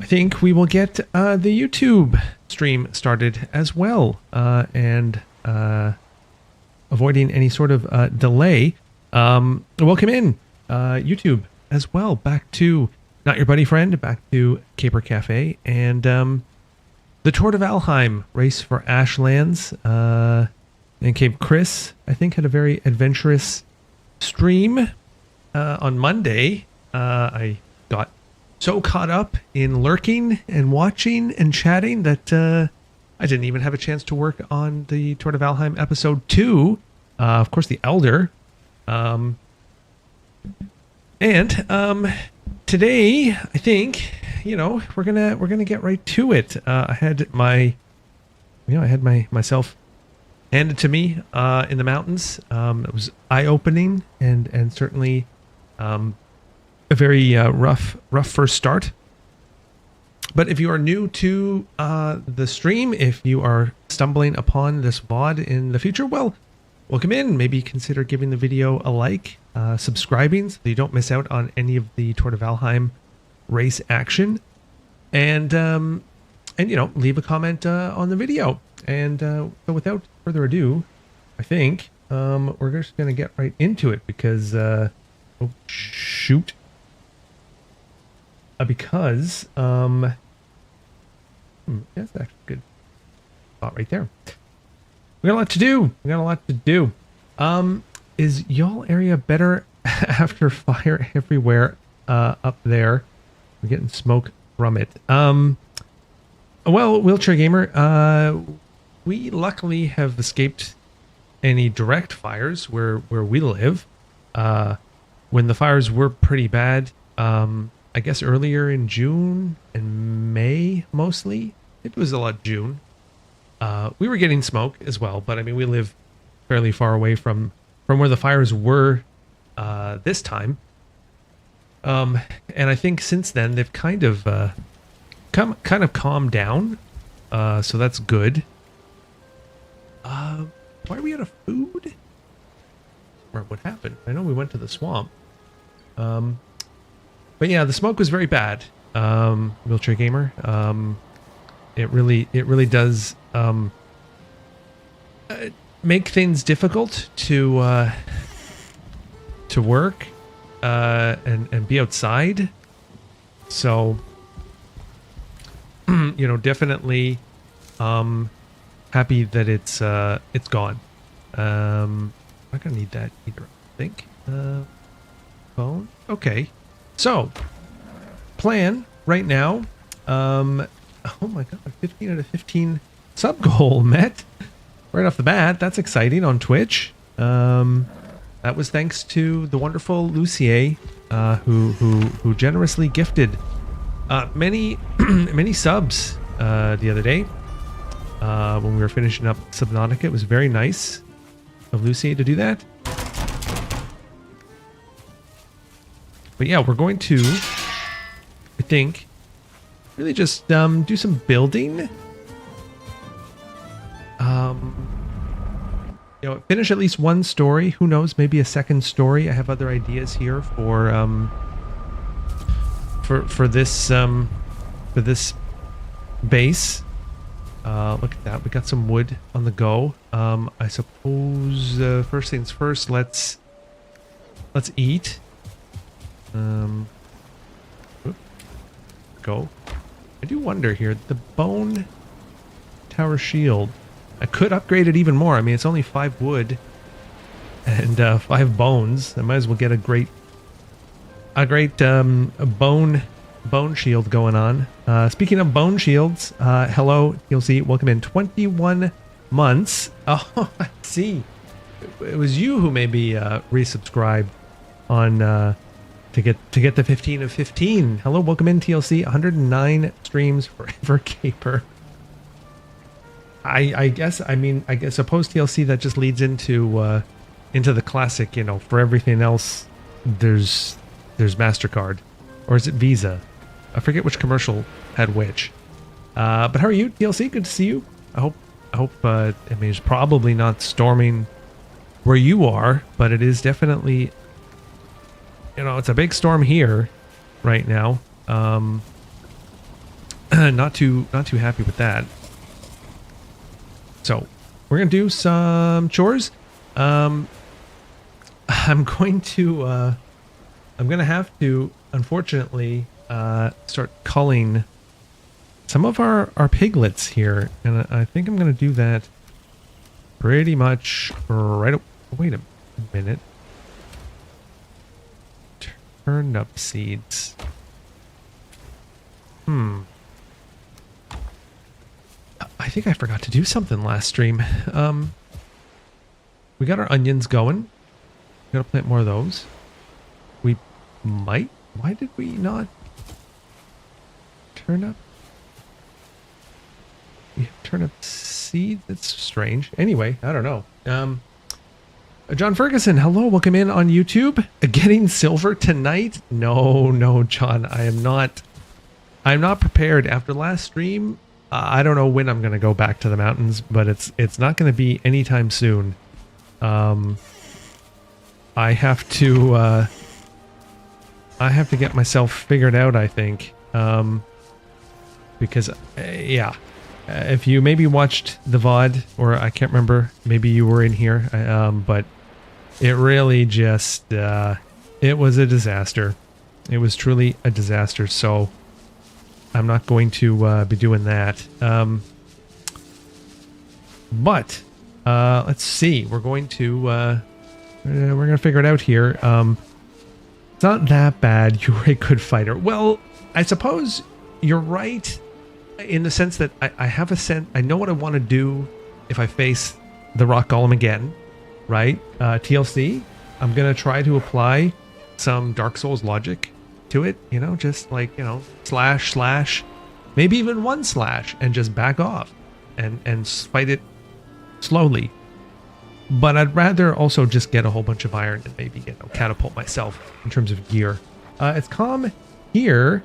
I think we will get the YouTube stream started as well, and avoiding any sort of delay. Welcome in YouTube as well. Back to Not Your Buddy Friend, back to CaperCafe, and the Tour de Valheim race for Ashlands. ManCaveChris, I think, had a very adventurous stream on Monday. I got so caught up in lurking and watching and chatting that I didn't even have a chance to work on the Tour de Valheim episode 2. Of course, the Elder. Today, I think, we're gonna get right to it. I had myself handed to me in the mountains. It was eye-opening and certainly a very rough first start. But if you are new to the stream, if you are stumbling upon this VOD in the future, well, welcome in. Maybe consider giving the video a like, subscribing so you don't miss out on any of the Tour de Valheim race action, and leave a comment on the video. And so without further ado, I think we're just going to get right into it because that's actually a good spot right there. We got a lot to do. Is y'all area better after fire everywhere up there? We're getting smoke from it. Well, Wheelchair Gamer, we luckily have escaped any direct fires where we live. When the fires were pretty bad, I guess earlier in June and May, mostly. It was a lot June. We were getting smoke as well, but I mean, we live fairly far away from where the fires were this time. And I think since then they've kind of calmed down. So that's good. Why are we out of food? Or what happened? I know we went to the swamp. But yeah, the smoke was very bad. Wheelchair Gamer. It really does make things difficult to work and be outside. So definitely happy that it's gone. I'm not gonna need that either, I think. Phone. Okay. So plan right now. Oh my god, 15 out of 15 sub goal met right off the bat. That's exciting on Twitch. That was thanks to the wonderful Lucier, who generously gifted many subs the other day when we were finishing up Subnautica. It was very nice of Lucier to do that. But yeah, we're going to, I think, really just do some building. Finish at least one story. Who knows? Maybe a second story. I have other ideas here for this base. Look at that. We got some wood on the go. I suppose first things first. Let's eat. Go. I do wonder here, the bone tower shield. I could upgrade it even more. I mean, it's only 5 wood and 5 bones. I might as well get a great bone shield going on. Speaking of bone shields, hello, you'll see. Welcome in. 21 months. Oh, I see. It was you who maybe resubscribed on to get the 15 of 15. Hello, welcome in, TLC. 109 streams forever, Caper. I guess suppose TLC, that just leads into the classic, for everything else there's MasterCard, or is it Visa? I forget which commercial had which. But how are you, TLC? Good to see you. I hope it's probably not storming where you are, but it is definitely, it's a big storm here right now. Not too happy with that. So we're gonna do some chores. I'm gonna have to, unfortunately, start culling some of our piglets here, and I think I'm gonna do that pretty much right. Wait a minute. Turnip seeds. I think I forgot to do something last stream. We got our onions going. We gotta plant more of those. We might. Why did we not? Turnip. We have turnip seeds. That's strange. Anyway, I don't know. John Ferguson, hello, welcome in on YouTube. Getting silver tonight? No, John, I'm not prepared. After last stream, I don't know when I'm gonna go back to the mountains, but it's not gonna be anytime soon. I have to get myself figured out, I think, because yeah. If you maybe watched the VOD, or I can't remember, maybe you were in here, but it really just, it was a disaster. It was truly a disaster, so I'm not going to be doing that. But let's see, we're going to figure it out here. It's not that bad. You're a good fighter. Well, I suppose you're right, in the sense that I have a sense, I know what I want to do if I face the rock golem again, right? TLC, I'm going to try to apply some Dark Souls logic to it, you know, just like, you know, slash, maybe even one slash, and just back off and fight it slowly. But I'd rather also just get a whole bunch of iron and maybe, you know, catapult myself in terms of gear. It's calm here.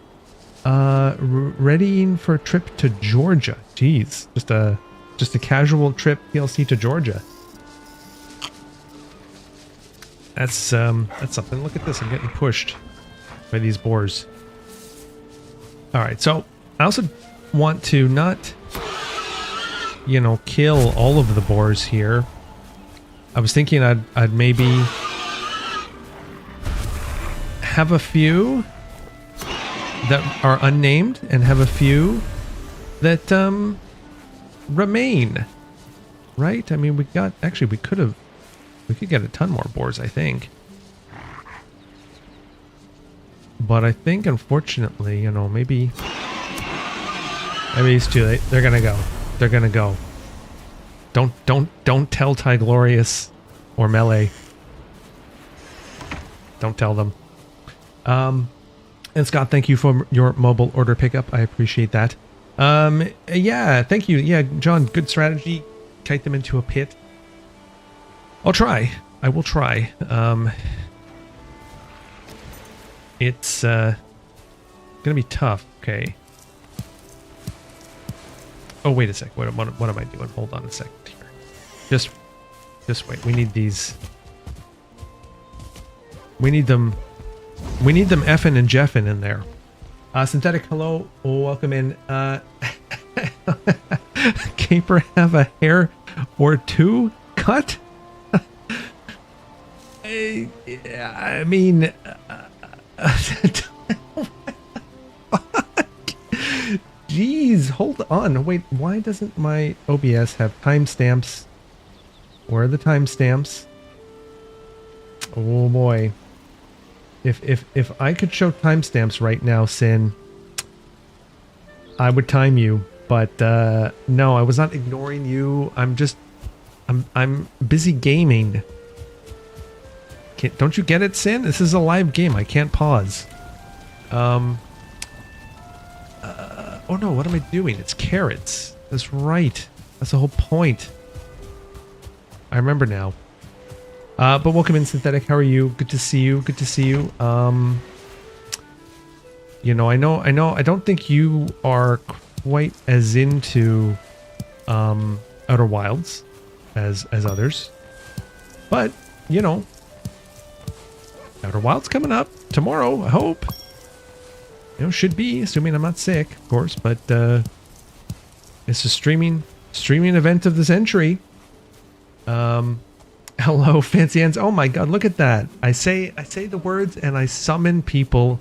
Readying for a trip to Georgia. Jeez, just a casual trip TLC to Georgia. That's something. Look at this. I'm getting pushed by these boars. All right, so I also want to not, you know, kill all of the boars here. I was thinking I'd maybe have a few that are unnamed and have a few that remain, right? I mean, we could get a ton more boars, I think, but I think, unfortunately, you know, maybe it's too late. They're gonna go. Don't tell Tyglorious or Melee. Don't tell them. And Scott, thank you for your mobile order pickup. I appreciate that. Yeah, thank you. Yeah, John, good strategy. Kite them into a pit. I'll try. I will try. It's gonna be tough. Okay. Oh, wait a sec. What am I doing? Hold on a second here. Just wait. We need these. We need them effing and jeffing in there. Synthetic, hello. Welcome in. Caper have a hair or two cut? I mean... Jeez, hold on. Wait, why doesn't my OBS have timestamps? Where are the timestamps? Oh boy. If I could show timestamps right now, Sin, I would time you. But no, I was not ignoring you. I'm busy gaming. Don't you get it, Sin? This is a live game. I can't pause. Oh no, what am I doing? It's carrots. That's right. That's the whole point. I remember now. But welcome in, Synthetic. How are you? Good to see you. Good to see you. You know, I know. I don't think you are quite as into Outer Wilds as others. But, you know, Outer Wilds coming up tomorrow, I hope. You know, should be, assuming I'm not sick, of course, but it's a streaming event of the century. Hello, Fancy Hands. Oh my god, look at that. I say the words and I summon people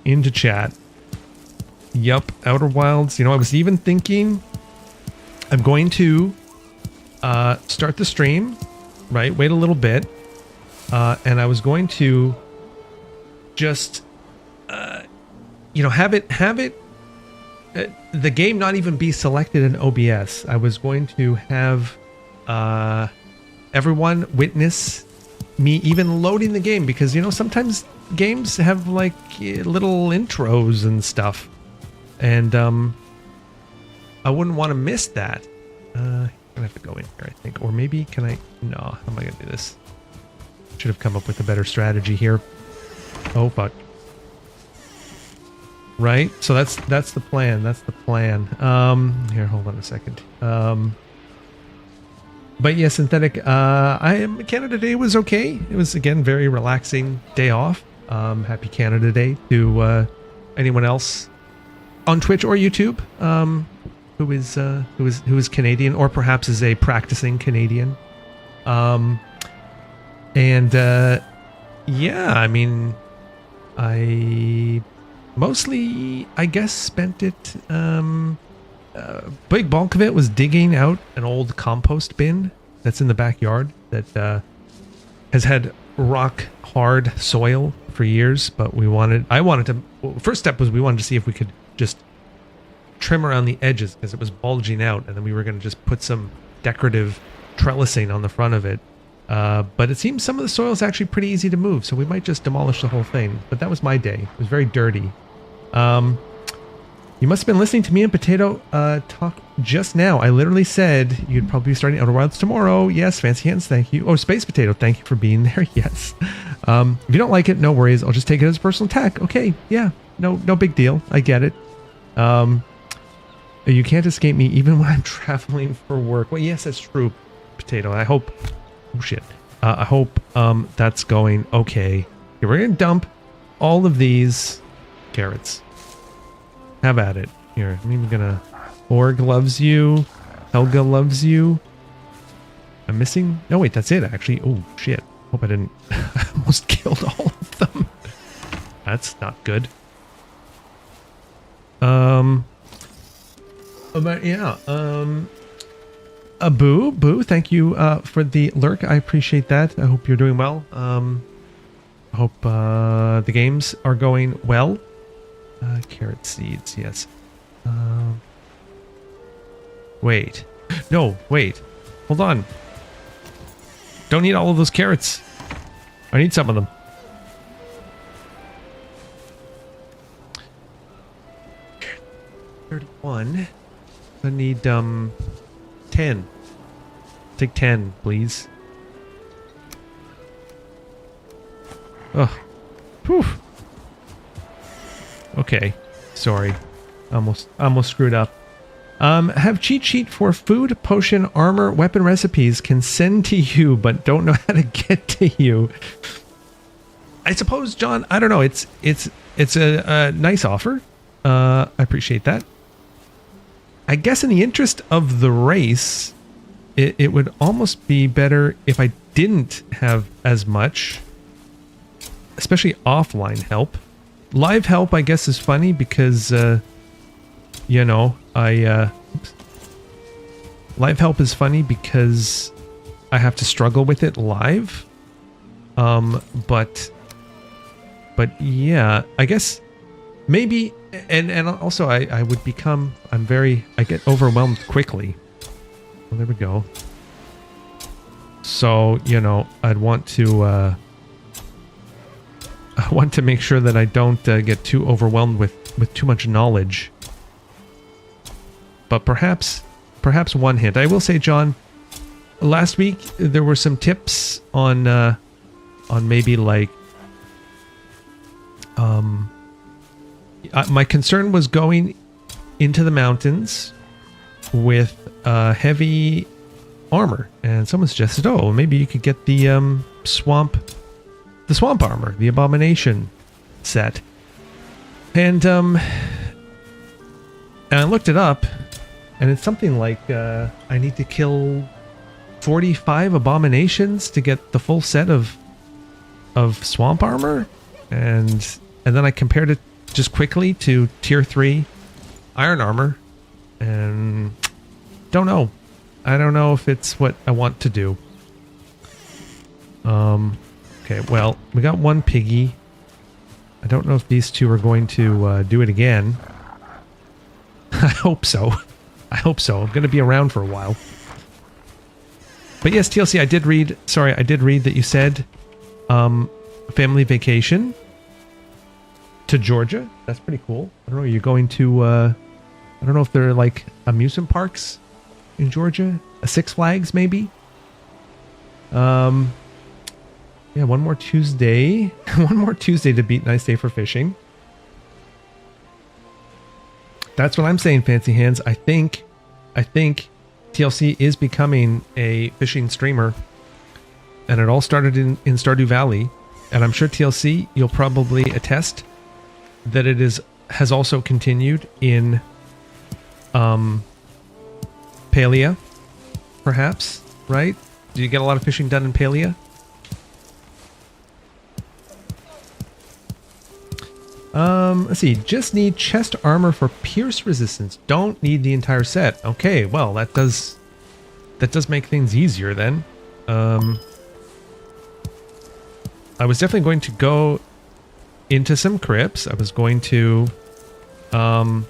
into chat. Yup, Outer Wilds. You know, I was even thinking I'm going to start the stream, right? Wait a little bit. And I was going to just you know, have it the game not even be selected in OBS. I was going to have everyone witness me even loading the game, because you know sometimes games have like little intros and stuff, and I wouldn't want to miss that. I'm gonna have to go in here, I think, or maybe can I? No, how am I gonna do this? Should have come up with a better strategy here. Oh fuck. Right, so that's the plan. That's the plan. Here, hold on a second. But yeah, Synthetic. Canada Day was okay. It was again very relaxing day off. Happy Canada Day to anyone else on Twitch or YouTube who is Canadian, or perhaps is a practicing Canadian. Yeah, I mean, I mostly, I guess, spent it, big bulk of it was digging out an old compost bin that's in the backyard that has had rock hard soil for years, but first step was we wanted to see if we could just trim around the edges because it was bulging out, and then we were going to just put some decorative trellising on the front of it. But it seems some of the soil is actually pretty easy to move, so we might just demolish the whole thing. But that was my day. It was very dirty. You must have been listening to me and Potato talk just now. I literally said you'd probably be starting Outer Wilds tomorrow. Yes, Fancy Hands, thank you. Oh, Space Potato, thank you for being there. Yes. If you don't like it, no worries. I'll just take it as a personal attack. Okay, yeah, no big deal. I get it. You can't escape me even when I'm traveling for work. Well, yes, that's true, Potato. I hope... Oh shit. I hope that's going okay. Here, we're gonna dump all of these carrots. Have at it. Here, I'm even gonna... Org loves you. Helga loves you. I'm missing... No, wait, that's it, actually. Oh, shit. Hope I didn't... I almost killed all of them. That's not good. But yeah, Boo, thank you for the lurk. I appreciate that. I hope you're doing well. I hope the games are going well. Carrot seeds, yes. Wait. No, wait. Hold on. Don't need all of those carrots. I need some of them. $31. I need 10. Take 10, please. Oh. Whew. Okay. Sorry. Almost screwed up. Have cheat sheet for food, potion, armor, weapon recipes. Can send to you, but don't know how to get to you. I suppose, John, I don't know. It's a nice offer. I appreciate that. I guess in the interest of the race, it would almost be better if I didn't have as much, especially offline help. Live help, I guess, is funny because, you know, live help is funny because I have to struggle with it live. But yeah, I guess maybe, and also I would become, I get overwhelmed quickly. Well, there we go. So, you know, I'd want to, I want to make sure that I don't get too overwhelmed with too much knowledge. But perhaps one hint. I will say, John, last week there were some tips on maybe like, my concern was going into the mountains with heavy armor, and someone suggested, oh, maybe you could get the swamp armor, the abomination set. And I looked it up, and it's something like I need to kill 45 abominations to get the full set of swamp armor, and then I compared it just quickly to tier 3 iron armor, and don't know. I don't know if it's what I want to do. Okay, well, we got one piggy. I don't know if these two are going to do it again. I hope so. I hope so. I'm going to be around for a while. But yes, TLC, I did read that you said family vacation to Georgia. That's pretty cool. I don't know, you're going to, I don't know if there are like amusement parks in Georgia. A Six Flags, maybe? Yeah, one more Tuesday. One more Tuesday to beat Nice Day for Fishing. That's what I'm saying, Fancy Hands. I think TLC is becoming a fishing streamer. And it all started in Stardew Valley. And I'm sure TLC, you'll probably attest that it has also continued in Palia, perhaps, right? Do you get a lot of fishing done in Palia? Let's see. Just need chest armor for pierce resistance. Don't need the entire set. Okay, well, that does make things easier then. I was definitely going to go into some crypts. I was going to, you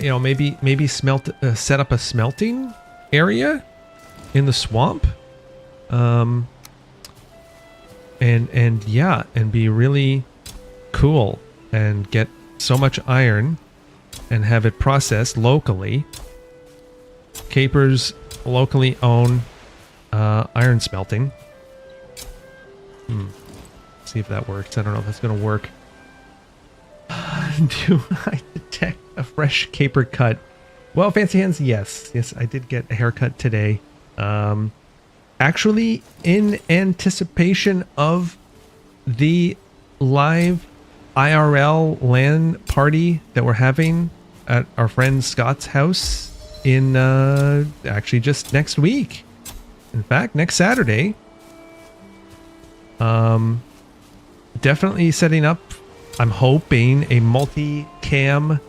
know, maybe set up a smelting area in the swamp. And yeah, and be really cool and get so much iron and have it processed locally. Capers locally own iron smelting. See if that works. I don't know if that's gonna work. Do I detect a fresh caper cut? Well, Fancy Hands, yes, I did get a haircut today. Actually, in anticipation of the live IRL LAN party that we're having at our friend Scott's house in actually just next week. In fact, next Saturday. Definitely setting up, I'm hoping, a multi-cam,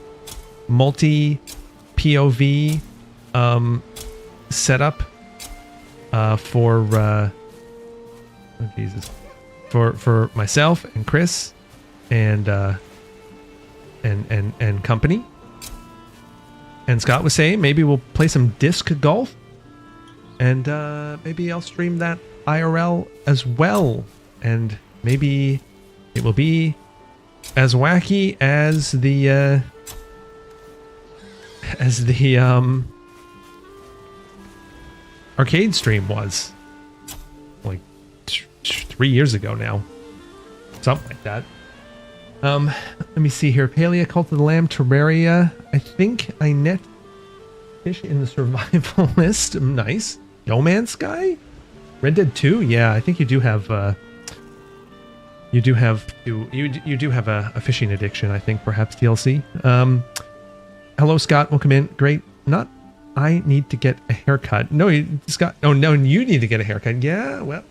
multi-POV setup for oh Jesus, for myself and Chris and company. And Scott was saying maybe we'll play some disc golf, and maybe I'll stream that IRL as well, and maybe it will be as wacky as the arcade stream was like 3 years ago now, something like that. Let me see here. Palea, Cult of the Lamb, Terraria. I think I net fish in the survival list. Nice. No Man's Sky, Red Dead 2. Yeah, I think you do have you do have a fishing addiction, I think, perhaps, TLC. Hello, Scott. Welcome in. Great. Not I need to get a haircut. No, Scott. Oh, no, you need to get a haircut. Yeah, well,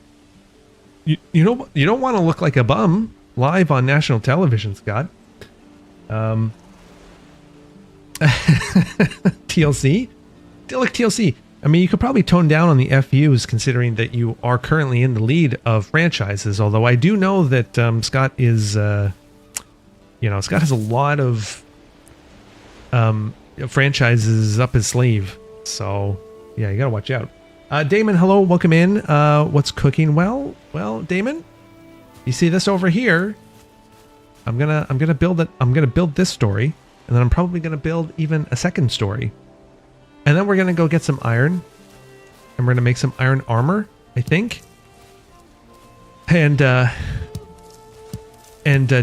you don't want to look like a bum live on national television, Scott. TLC? Look, TLC. I mean, you could probably tone down on the FUs, considering that you are currently in the lead of franchises. Although I do know that Scott is, Scott has a lot of franchises up his sleeve. So, yeah, you gotta watch out. Damon, hello, welcome in. What's cooking? Well, Damon, you see this over here? I'm gonna build it. I'm gonna build this story, and then I'm probably gonna build even a second story. And then we're going to go get some iron. And we're going to make some iron armor, I think. And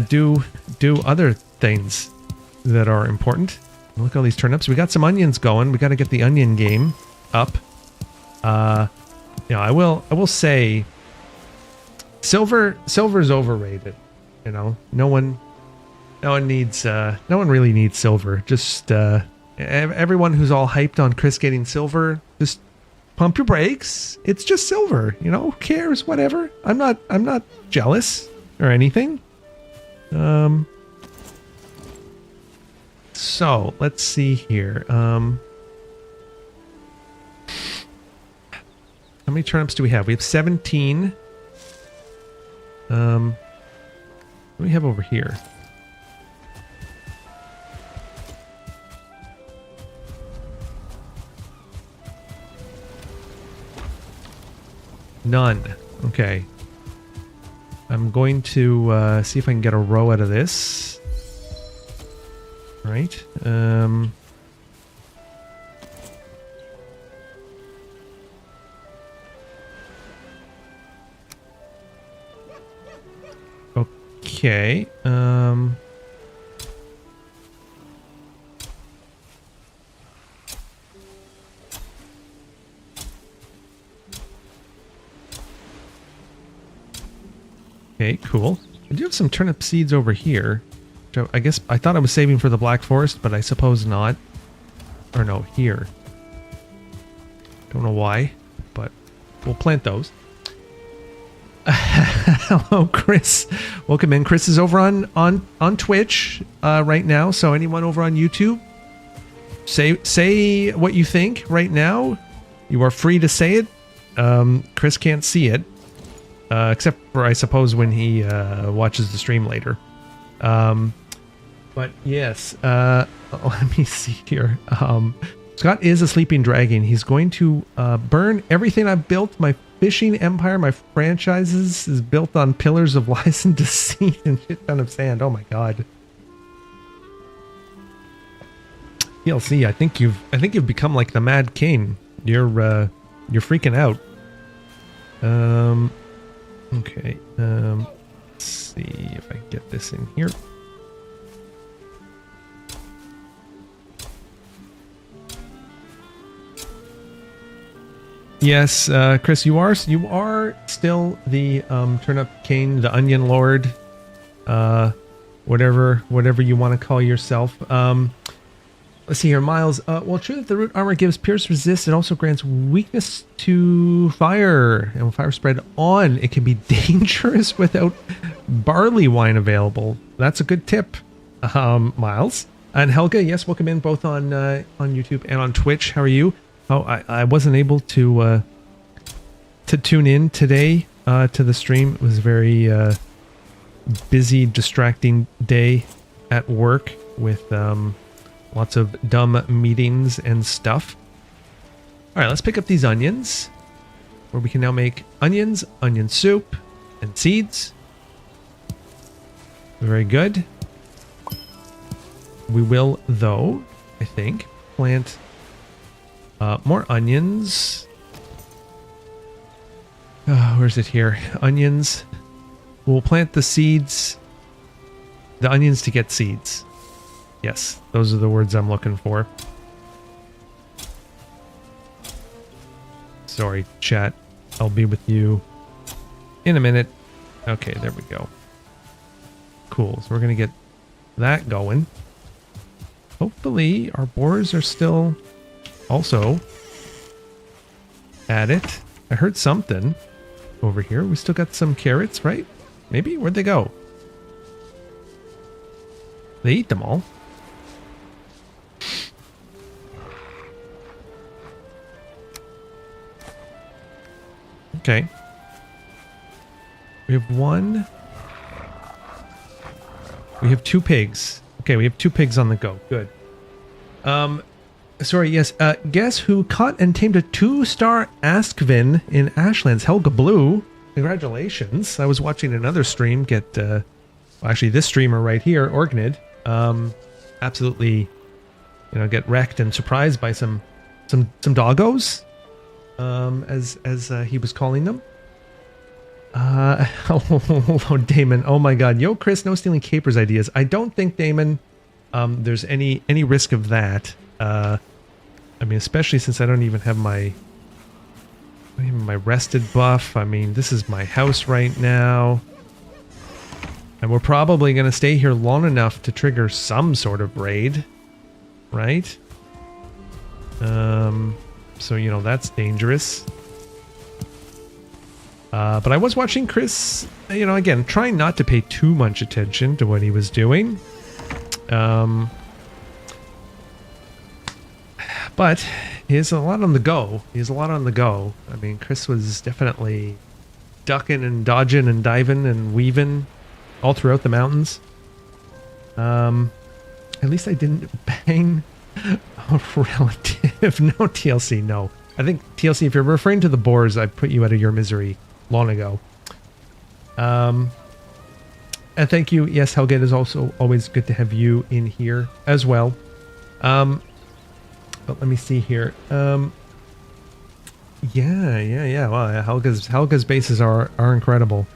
do other things that are important. Look at all these turnips. We got some onions going. We got to get the onion game up. I will say silver's overrated. No one No one really needs silver. Just everyone who's all hyped on Chris getting silver, just pump your brakes. It's just silver, you know. Who cares? Whatever. I'm not jealous or anything. So let's see here. How many turnips do we have? We have 17. What do we have over here? None. Okay. I'm going to see if I can get a row out of this. Right. Okay. Okay, cool. I do have some turnip seeds over here. Which I guess I thought I was saving for the Black Forest, but I suppose not. Or no, here. Don't know why, but we'll plant those. Hello, Chris. Welcome in. Chris is over on Twitch right now. So anyone over on YouTube, say what you think right now. You are free to say it. Chris can't see it, except for I suppose when he watches the stream later. But yes, let me see here. Scott is a sleeping dragon. He's going to burn everything I've built. My fishing empire, my franchises, is built on pillars of lies and deceit and shit ton of sand. Oh my god. DLC, I think you've become like the Mad King. You're freaking out. Okay. Let's see if I can get this in here. Yes, Chris, you are still the turnip king, the onion lord, whatever you want to call yourself. Let's see here, Miles. Well, true that the root armor gives pierce resist, it also grants weakness to fire. And when fire spread on, it can be dangerous without barley wine available. That's a good tip, Miles. And Helga, yes, welcome in both on YouTube and on Twitch. How are you? Oh, I wasn't able to tune in today to the stream. It was a very busy, distracting day at work with lots of dumb meetings and stuff. All right, let's pick up these onions, where we can now make onions, onion soup, and seeds. Very good. We will, though, I think, plant more onions. Where's it here? Onions. We'll plant the seeds. The onions to get seeds. Yes, those are the words I'm looking for. Sorry, chat. I'll be with you in a minute. Okay, there we go. Cool, so we're going to get that going. Hopefully our boars are still also at it. I heard something over here. We still got some carrots, right? Maybe? Where'd they go? They eat them all. Okay. We have one. We have 2 pigs. Okay, we have 2 pigs on the go. Good. Sorry, yes. Guess who caught and tamed a 2-star Askvin in Ashlands? Helga Blue. Congratulations. I was watching another stream get, well, actually this streamer right here, Orgnid, absolutely, you know, get wrecked and surprised by some doggos, as he was calling them. Hello, Damon. Oh my god. Yo, Chris, no stealing capers ideas. I don't think, Damon, there's any risk of that. I mean, especially since I don't even have my rested buff. I mean, this is my house right now. And we're probably going to stay here long enough to trigger some sort of raid. Right? So, you know, that's dangerous. But I was watching Chris, you know, again, trying not to pay too much attention to what he was doing. But he has a lot on the go. He has a lot on the go. I mean, Chris was definitely ducking and dodging and diving and weaving all throughout the mountains. At least I didn't bang a relative. No, TLC, no. I think, TLC, if you're referring to the boars, I put you out of your misery long ago. And thank you. Yes, Helga, it is also always good to have you in here as well. But let me see here. Yeah. Well, Helga's bases are incredible.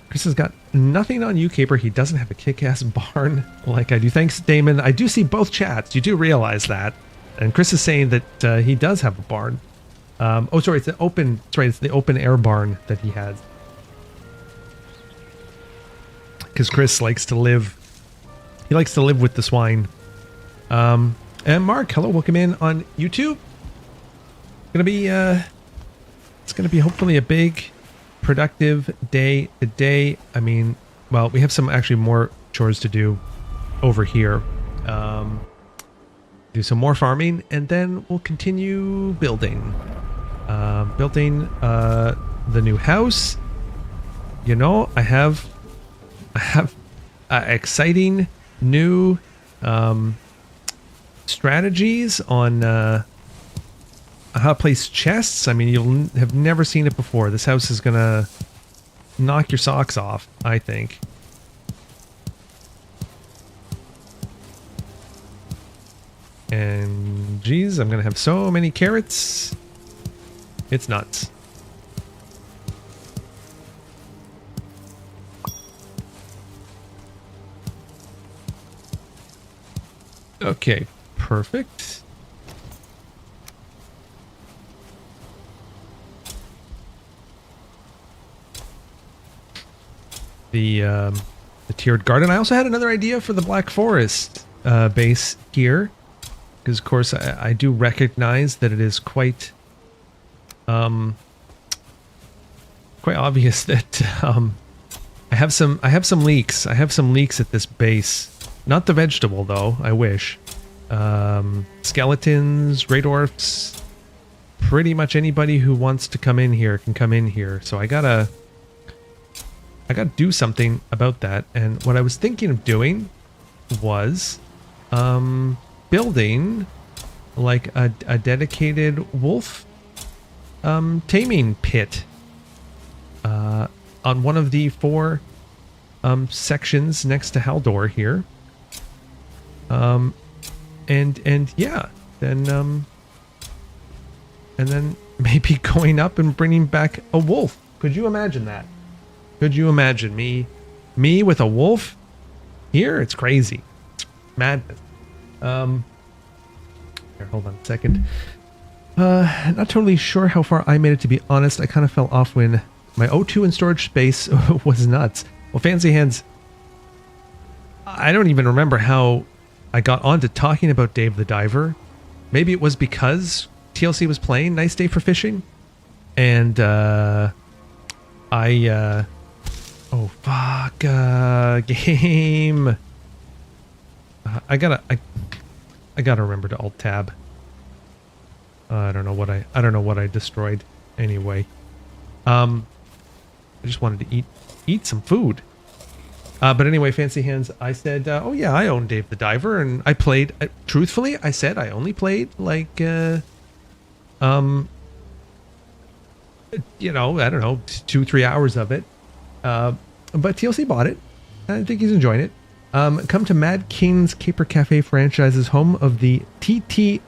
Chris has got nothing on you, Caper. He doesn't have a kick-ass barn like I do. Thanks, Damon. I do see both chats. You do realize that. And Chris is saying that he does have a barn. Oh, sorry, it's the open. That's right, it's the open air barn that he has. Because Chris likes to live. He likes to live with the swine. And Mark, hello, welcome in on YouTube. It's gonna be hopefully a big, productive day today. I mean, well, we have some actually more chores to do over here. Do some more farming, and then we'll continue building. Building the new house. You know, I have exciting new strategies on how to place chests. I mean, you'll have never seen it before. This house is gonna knock your socks off, I think. And geez, I'm gonna have so many carrots. It's nuts. Okay, perfect. The tiered garden. I also had another idea for the Black Forest base here, because of course I do recognize that it is quite obvious that I have some leaks. I have some leaks at this base. Not the vegetable though. I wish. Skeletons, great dwarfs. Pretty much anybody who wants to come in here can come in here. So I gotta do something about that. And what I was thinking of doing was building like a dedicated wolf taming pit on one of the 4 sections next to Haldor here. And yeah, then and then maybe going up and bringing back a wolf. Could you imagine that? Could you imagine me with a wolf here? It's crazy. It's madness. Here, hold on a second. Not totally sure how far I made it, to be honest. I kind of fell off when my O2 and storage space was nuts. Well, Fancy Hands, I don't even remember how I got on to talking about Dave the Diver. Maybe it was because TLC was playing Nice Day for Fishing. And, oh, fuck, game. I gotta remember to Alt-Tab. I don't know what I destroyed anyway. I just wanted to eat some food. But anyway, Fancy Hands, I said, oh yeah, I own Dave the Diver, and I played, truthfully, I said I only played, like, you know, I don't know, 2-3 hours of it. But TLC bought it. I think he's enjoying it. Come to Mad King's CaperCafe franchises, home of the TT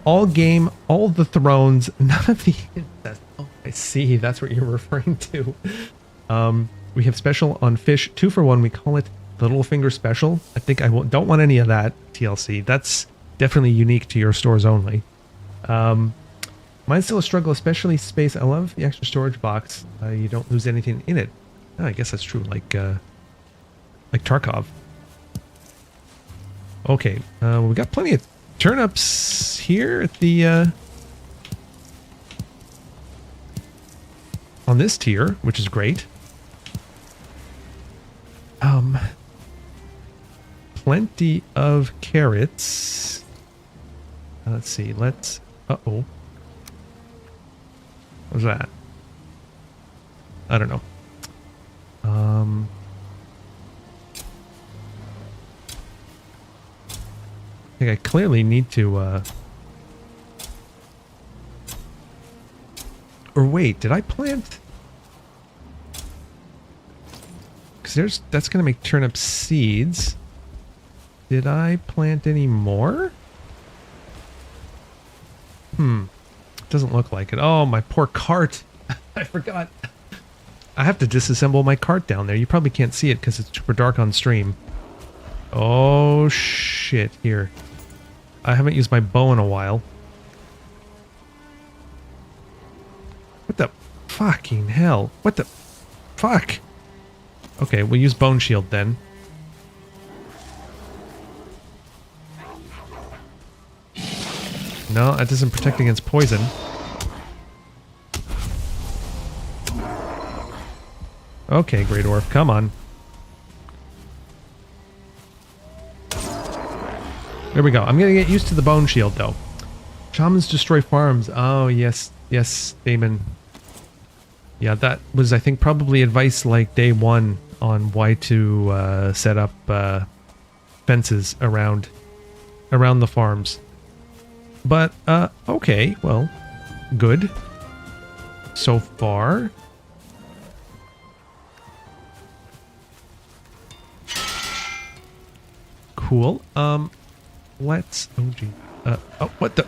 all game, all the thrones, none of the incest. Oh, I see. That's what you're referring to. We have special on fish, 2 for 1. We call it the Little Finger Special. I think I don't want any of that, TLC. That's definitely unique to your stores only. Mine's still a struggle, especially space. I love the extra storage box. You don't lose anything in it. Oh, I guess that's true. Like Tarkov. Okay, we got plenty of turnips here at the on this tier, which is great. Plenty of carrots. Let's see. Uh-oh. What was that? I don't know. I think I clearly need to, or wait, did I plant? Because that's going to make turnip seeds. Did I plant any more? Doesn't look like it. Oh, my poor cart. I forgot. I have to disassemble my cart down there. You probably can't see it because it's super dark on stream. Oh, shit. Here. I haven't used my bow in a while. What the fucking hell? What the fuck? Okay, we'll use bone shield then. No, that doesn't protect against poison. Okay, Great Orf, come on. There we go. I'm gonna get used to the bone shield though. Shamans destroy farms. Oh yes, yes, Damon. Yeah, that was I think probably advice like day one on why to set up fences around the farms. But okay, well, good so far. Cool. Let's. Oh gee. Oh, what the?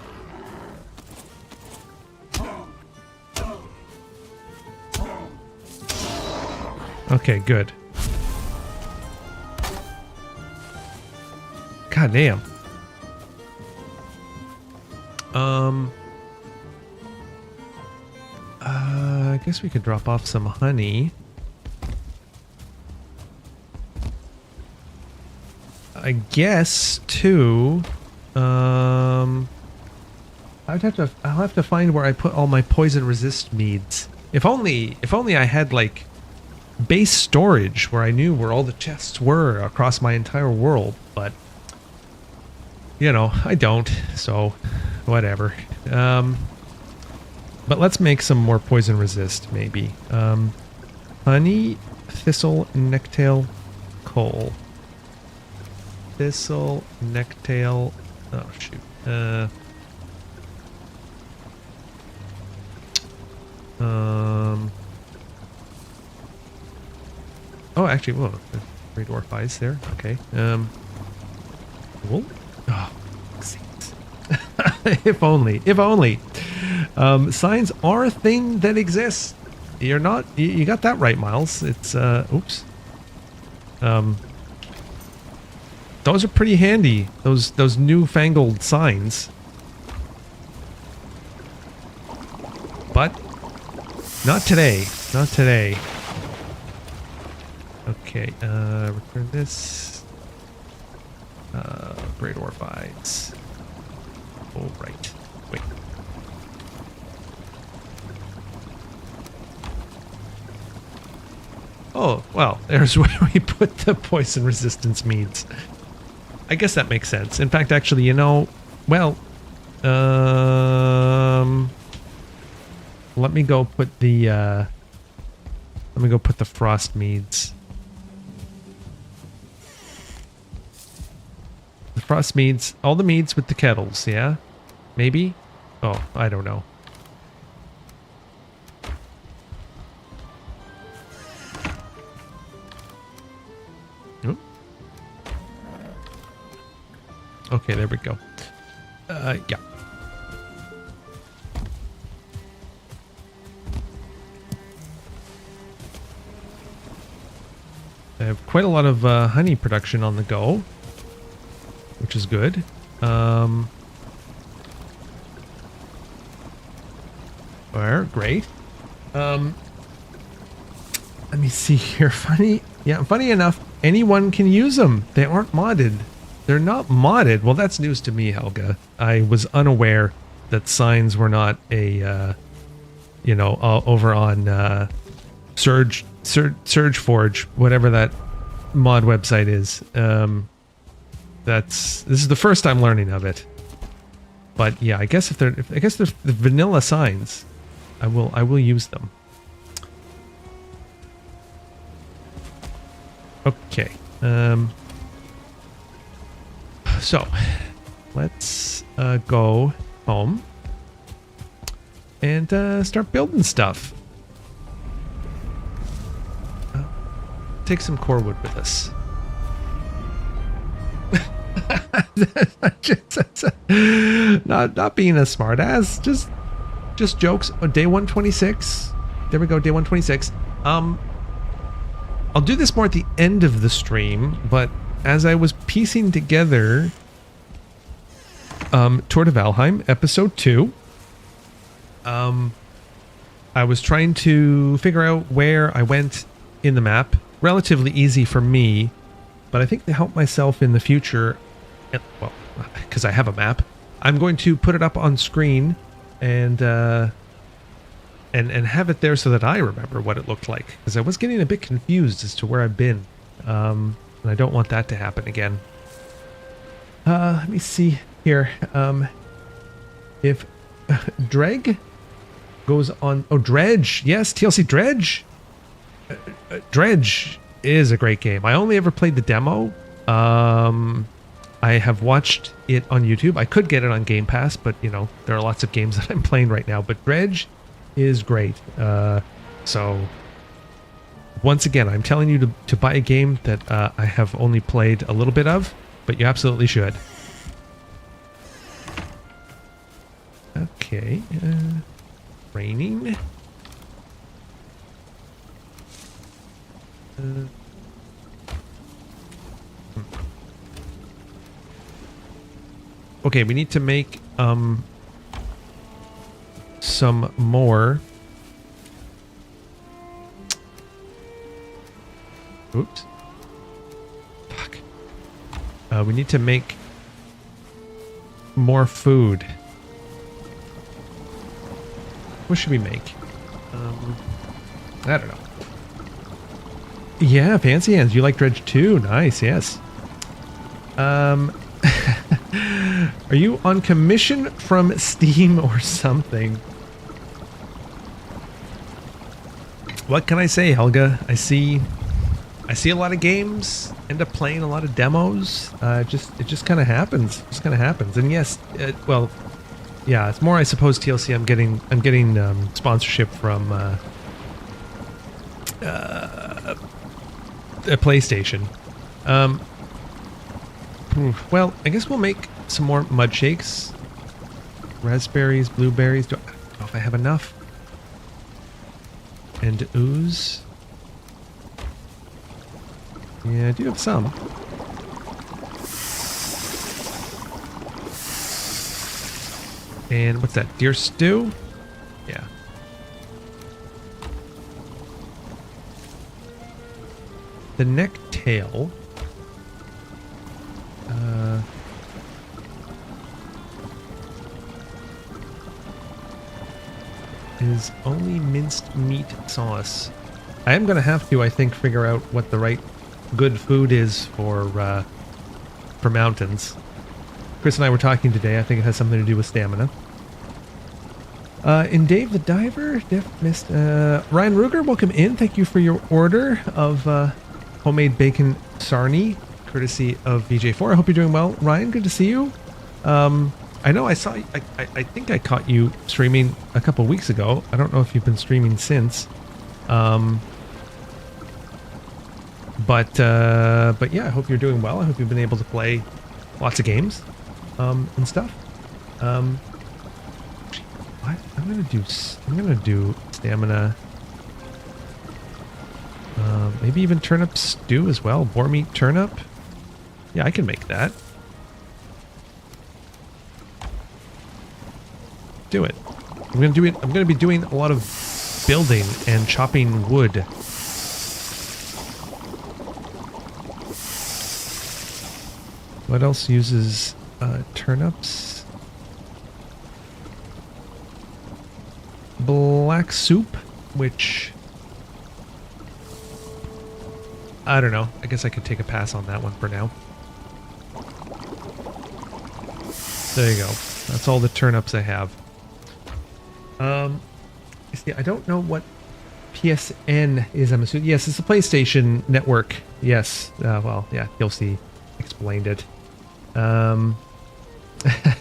Okay, good. God damn. I guess we could drop off some honey. I guess too. I'll have to find where I put all my poison resist meads. If only I had like base storage where I knew where all the chests were across my entire world, but you know, I don't, so whatever. But let's make some more poison resist, maybe. Honey, thistle, necktail, coal. Thistle, necktail. Oh shoot. Oh, actually, whoa, Great Dwarf eyes there. Okay. Cool. Oh, saints. If only. If only. Signs are a thing that exists. You're not. You got that right, Miles. It's. Oops. Those are pretty handy. Those newfangled signs. But not today. Not today. Okay, return this. Great Orf eyes. Oh, right. Wait. Oh, well, there's where we put the poison resistance meads. I guess that makes sense. In fact, actually, you know, well, let me go put the frost meads. The frost meads, all the meads with the kettles, yeah? Maybe? Oh, I don't know. Oop. Okay, there we go. Yeah. I have quite a lot of honey production on the go, which is good. Great. Let me see here. Funny enough, anyone can use them. They aren't modded. They're not modded. Well, that's news to me, Helga. I was unaware that signs were not a, over on Surge Forge, whatever that mod website is. This is the first I'm learning of it. But yeah, I guess if they're the vanilla signs, I will use them. Okay. So let's go home and start building stuff. Take some core wood with us. not being a smartass, just jokes. Oh, day 126. There we go, day 126. I'll do this more at the end of the stream, but as I was piecing together Tour de Valheim episode 2, I was trying to figure out where I went in the map. Relatively easy for me, but I think to help myself in the future, well, because I have a map, I'm going to put it up on screen and have it there so that I remember what it looked like, because I was getting a bit confused as to where I've been, and I don't want that to happen again. Let me see here. If Dreg goes on, Dredge, yes, TLC Dredge. Dredge is a great game. I only ever played the demo. I have watched it on YouTube. I could get it on Game Pass, but there are lots of games that I'm playing right now. But Dredge is great. So once again, I'm telling you to buy a game that I have only played a little bit of, but you absolutely should. Okay. Raining. Okay, we need to make some more. Oops. Fuck. We need to make more food. What should we make? I don't know. Yeah, Fancy Hands. You like Dredge too? Nice, yes. Are you on commission from Steam or something? What can I say, Helga? I see a lot of games, end up playing a lot of demos. It just kind of happens. It just kind of happens. And yes, well, yeah, it's more, I suppose, TLC. I'm getting sponsorship from a PlayStation. Well, I guess we'll make some more mud shakes. Raspberries, blueberries. I don't know if I have enough. And ooze. Yeah, I do have some. And what's that? Deer stew? Yeah. The neck tail. Is only minced meat sauce. I am going to have to, I think, figure out what the right good food is for mountains. Chris and I were talking today. I think it has something to do with stamina. And Dave the Diver, missed. Ryan Ruger, welcome in. Thank you for your order of homemade bacon sarnie, courtesy of VJ4. I hope you're doing well. Ryan, good to see you. I know I saw, I think I caught you streaming a couple weeks ago. I don't know if you've been streaming since. But yeah, I hope you're doing well. I hope you've been able to play lots of games, and stuff. What? I'm gonna do stamina. Maybe even turnip stew as well. Boar meat turnip. Yeah, I can make that. Do it. I'm gonna be doing a lot of building and chopping wood What else uses turnips? Black soup, which I don't know. I guess I could take a pass on that one for now. There you go. That's all the turnips I have. See, I don't know what PSN is. I'm assuming. Yes, it's the PlayStation Network. Yes. Well, yeah, you'll see. Explained it.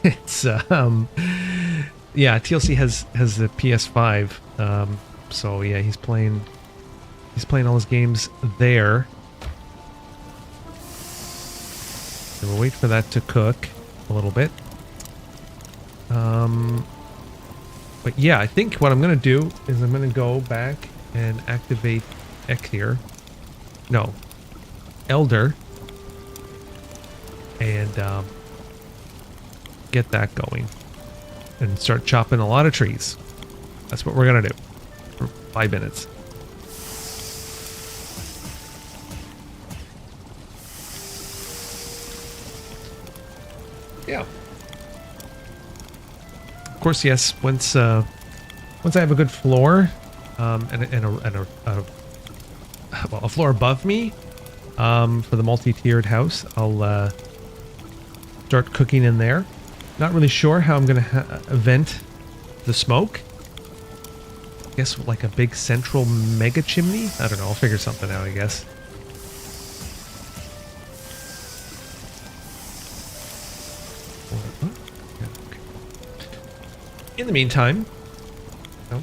It's yeah, TLC has the PS5. So yeah, he's playing all his games there. So we'll wait for that to cook a little bit. But yeah, I think what I'm gonna do is I'm gonna go back and activate X here. No, Elder. And get that going. And start chopping a lot of trees. That's what we're gonna do for 5 minutes. Yeah. Of course, yes. Once I have a good floor, and a floor above me, for the multi-tiered house, I'll start cooking in there. Not really sure how I'm gonna vent the smoke. I guess like a big central mega chimney. I don't know. I'll figure something out, I guess. In the meantime, I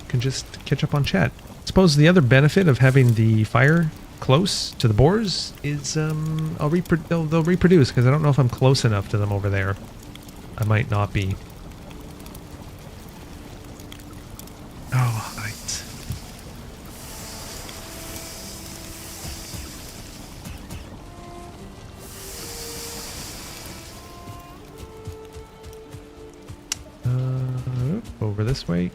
can just catch up on chat. I suppose the other benefit of having the fire close to the boars is they'll reproduce, because I don't know if I'm close enough to them over there. I might not be. Oh, right. Over this way.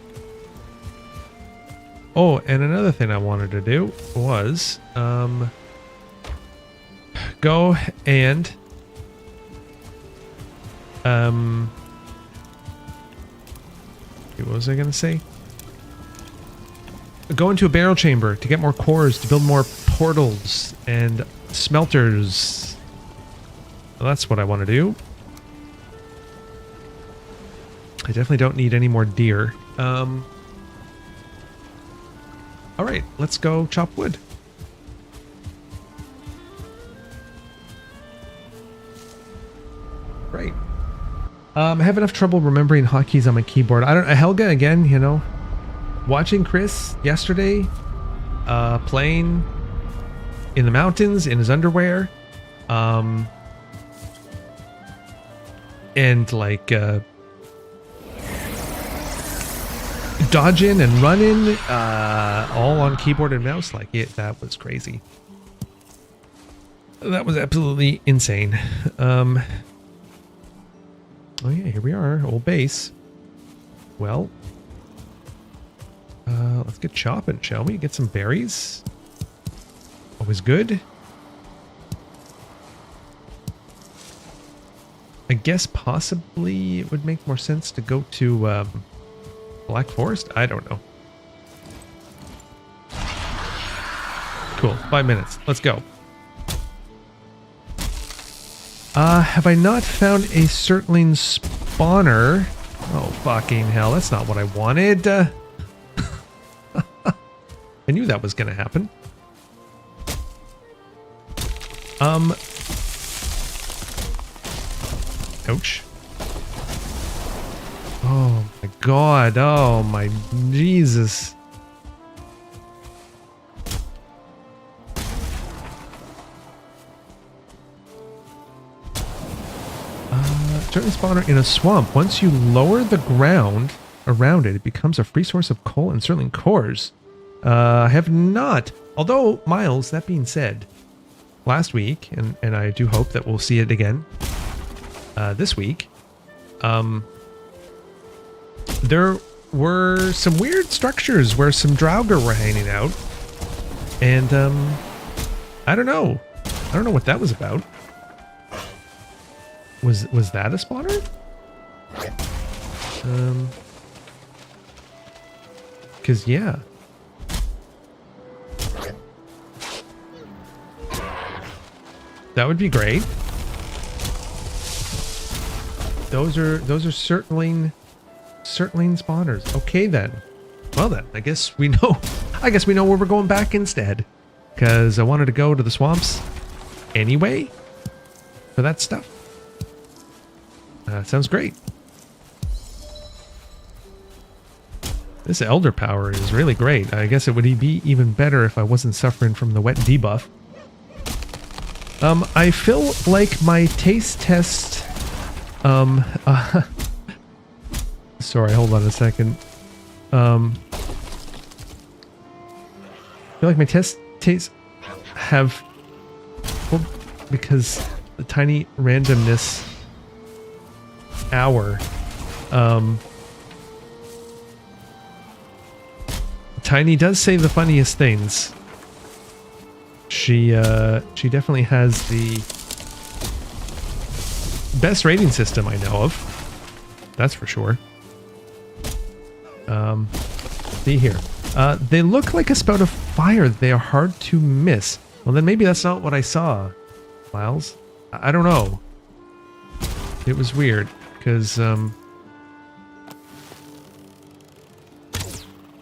Oh, and another thing I wanted to do was go and what was I gonna say? Go into a barrel chamber to get more cores, to build more portals and smelters. Well, that's what I want to do. I definitely don't need any more deer. Alright, let's go chop wood. Right. I have enough trouble remembering hotkeys on my keyboard. I don't. Helga, again, you know, watching Chris yesterday, playing in the mountains in his underwear, and like dodging and running, all on keyboard and mouse. Like that was crazy. That was absolutely insane. Oh yeah, here we are, old base. Well, let's get chopping, shall we? Get some berries. Always good. I guess possibly it would make more sense to go to Black Forest? I don't know. Cool, 5 minutes. Let's go. Have I not found a Certling spawner? Oh, fucking hell. That's not what I wanted. I knew that was going to happen. Ouch. Oh my god. Oh my Jesus. Certain spawner in a swamp. Once you lower the ground around it, it becomes a free source of coal and Certling cores. I have not. Although, Miles, that being said, last week, and I do hope that we'll see it again this week, there were some weird structures where some Draugr were hanging out. And, I don't know. I don't know what that was about. Was that a spawner? Because, yeah. That would be great. Those are Surtling spawners. Okay then. Well then, I guess we know where we're going back instead. Because I wanted to go to the swamps anyway for that stuff. Sounds great. This elder power is really great. I guess it would be even better if I wasn't suffering from the wet debuff. I feel like my taste test... sorry, hold on a second. I feel like my tastes have... Well, because the tiny randomness hour... Tiny does say the funniest things. She definitely has the best rating system I know of. That's for sure. See here. They look like a spout of fire. They are hard to miss. Well, then maybe that's not what I saw, Miles. I don't know. It was weird, because,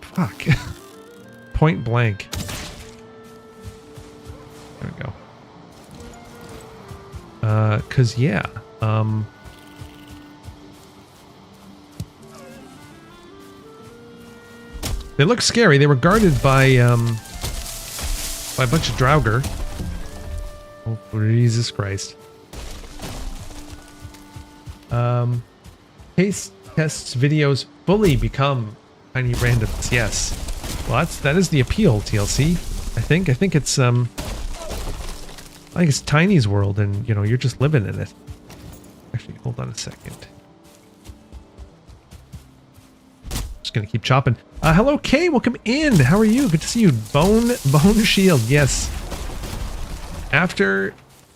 fuck. Point blank. There we go. Cause yeah, they look scary. They were guarded by a bunch of Draugr. Oh, Jesus Christ. Taste tests videos fully become tiny randoms. Yes. Well, that is the appeal, TLC. I think it's I think it's Tiny's world, and you know you're just living in it. Actually, hold on a second. Just gonna keep chopping. Hello, Kay. Welcome in. How are you? Good to see you. Bone Shield. Yes. After,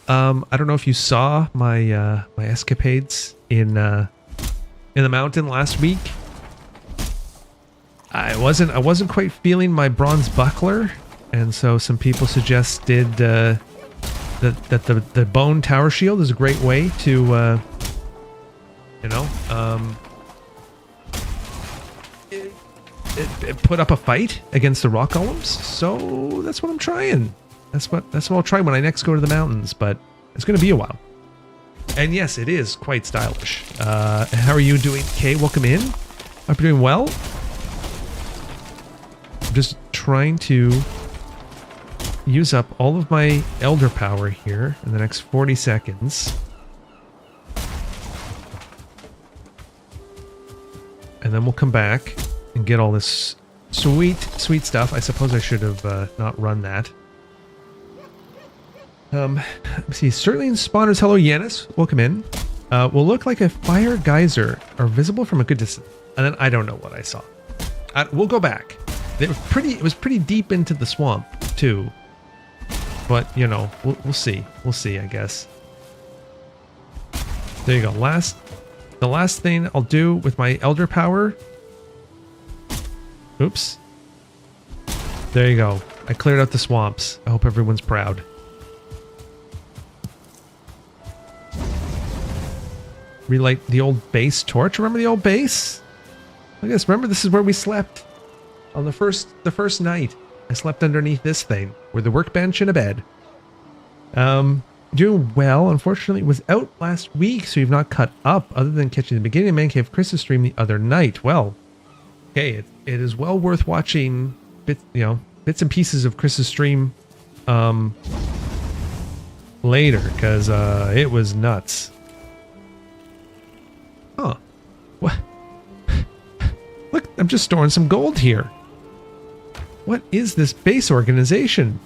I don't know if you saw my my escapades in the mountain last week. I wasn't quite feeling my bronze buckler, and so some people suggested that the bone tower shield is a great way to it put up a fight against the rock golems. So that's what I'm trying. That's what I'll try when I next go to the mountains, but it's going to be a while. And yes, it is quite stylish. How are you doing, Kay? Welcome in. Hope you're doing well. Just trying to use up all of my elder power here in the next 40 seconds. And then we'll come back and get all this sweet stuff. I suppose I should have not run that. Let's see. Surtling spawners. Hello, Yanis. Welcome in. Will look like a fire geyser are visible from a good distance. And then I don't know what I saw. We'll go back. It was pretty deep into the swamp too, but you know we'll see. We'll see, I guess. There you go. The last thing I'll do with my elder power. Oops. There you go. I cleared out the swamps. I hope everyone's proud. Relight the old base torch. Remember the old base? I guess remember this is where we slept. On the first night, I slept underneath this thing, with a workbench and a bed. Doing well. Unfortunately, was out last week, so you've not caught up, other than catching the beginning of ManCaveChris' stream the other night. Well, okay, it is well worth watching bits and pieces of Chris's stream, later, because it was nuts. Huh? What? Look, I'm just storing some gold here. What is this base organization?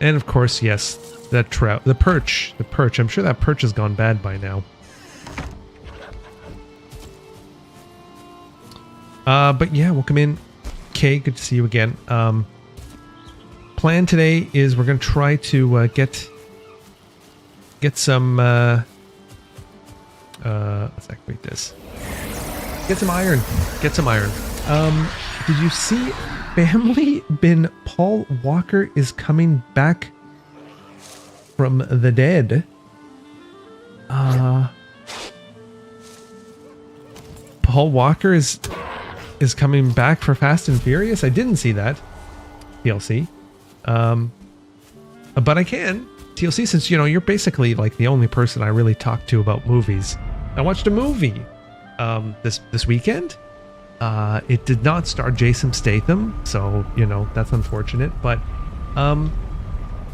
And of course, yes, that trout, the perch. I'm sure that perch has gone bad by now. But yeah, welcome in, Kay. Good to see you again. Plan today is we're going to try to get get some, let's activate this. Get some iron. Get some iron. Did you see Family Bin Paul Walker is coming back from the dead? Paul Walker is coming back for Fast and Furious? I didn't see that. TLC. But I can. TLC, since, you know, you're basically like the only person I really talk to about movies. I watched a movie this weekend. It did not star Jason Statham, so, you know, that's unfortunate. But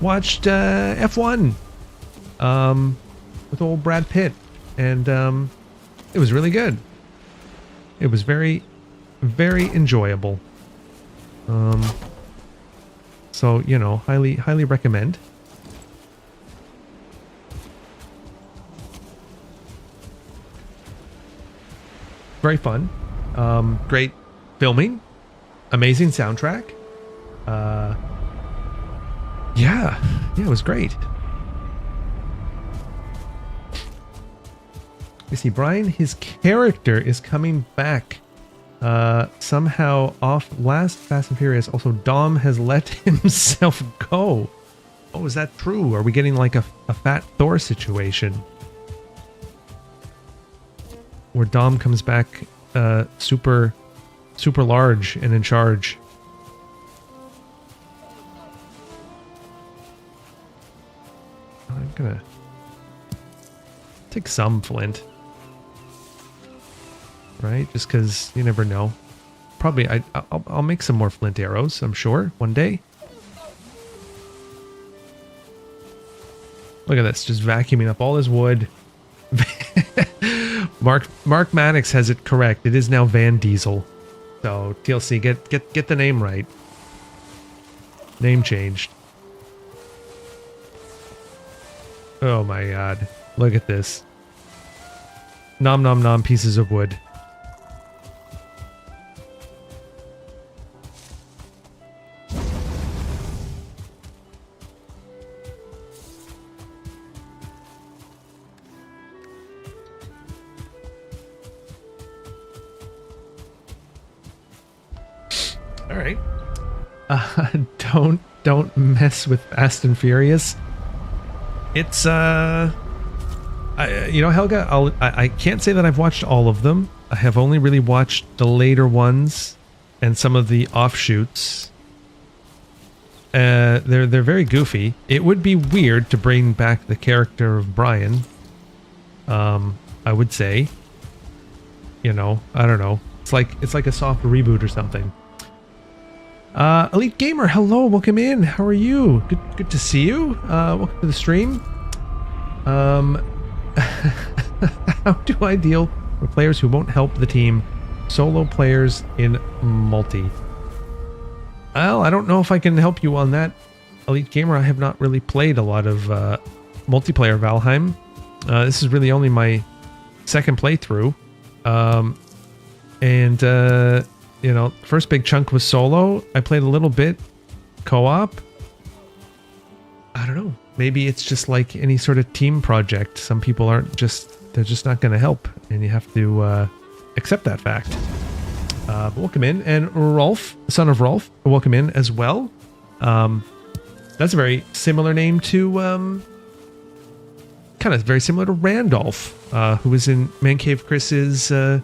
watched F1 with old Brad Pitt, and it was really good. It was very, very enjoyable. So, you know, highly recommend. Very fun. Great filming. Amazing soundtrack. Yeah, it was great. You see, Brian, his character is coming back somehow off last Fast and Furious. Also, Dom has let himself go. Oh, is that true? Are we getting like a Fat Thor situation? Where Dom comes back super large and in charge. I'm gonna take some flint. Right? Just because you never know. Probably I'll make some more flint arrows, I'm sure, one day. Look at this, just vacuuming up all his wood. Mark Maddox has it correct. It is now Van Diesel. So TLC, get the name right. Name changed. Oh my god. Look at this. Nom nom nom pieces of wood. All right. Don't mess with Fast and Furious. It's you know, Helga, I can't say that I've watched all of them. I have only really watched the later ones and some of the offshoots. They're very goofy. It would be weird to bring back the character of Brian. I would say. You know, I don't know. It's like a soft reboot or something. Elite Gamer, hello, welcome in. How are you? Good to see you. Welcome to the stream. How do I deal with players who won't help the team? Solo players in multi. Well, I don't know if I can help you on that, Elite Gamer. I have not really played a lot of multiplayer Valheim. This is really only my second playthrough. You know, first big chunk was solo. I played a little bit co-op. I don't know. Maybe it's just like any sort of team project. Some people they're just not going to help. And you have to accept that fact. But welcome in. And Rolf, son of Rolf, welcome in as well. That's a very similar name to, kind of very similar to Randolph, who was in ManCaveChris's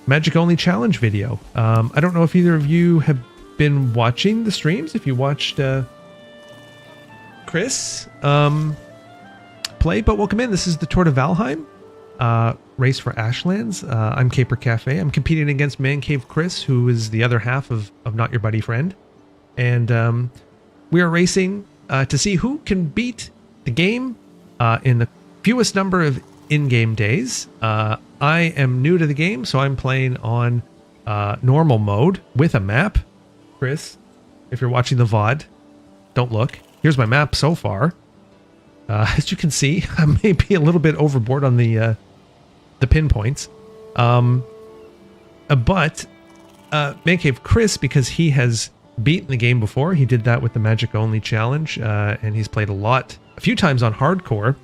Magic Only Challenge video. I don't know if either of you have been watching the streams. If you watched Chris play, but welcome in. This is the Tour de Valheim race for Ashlands. I'm CaperCafe. I'm competing against ManCaveChris, who is the other half of Not Your Buddy Friend. And we are racing to see who can beat the game in the fewest number of in-game days. I am new to the game, so I'm playing on normal mode with a map. Chris, if you're watching the VOD, don't look. Here's my map so far. As you can see, I may be a little bit overboard on the pinpoints. But ManCaveChris, because he has beaten the game before, he did that with the Magic Only Challenge, and he's played a few times on hardcore.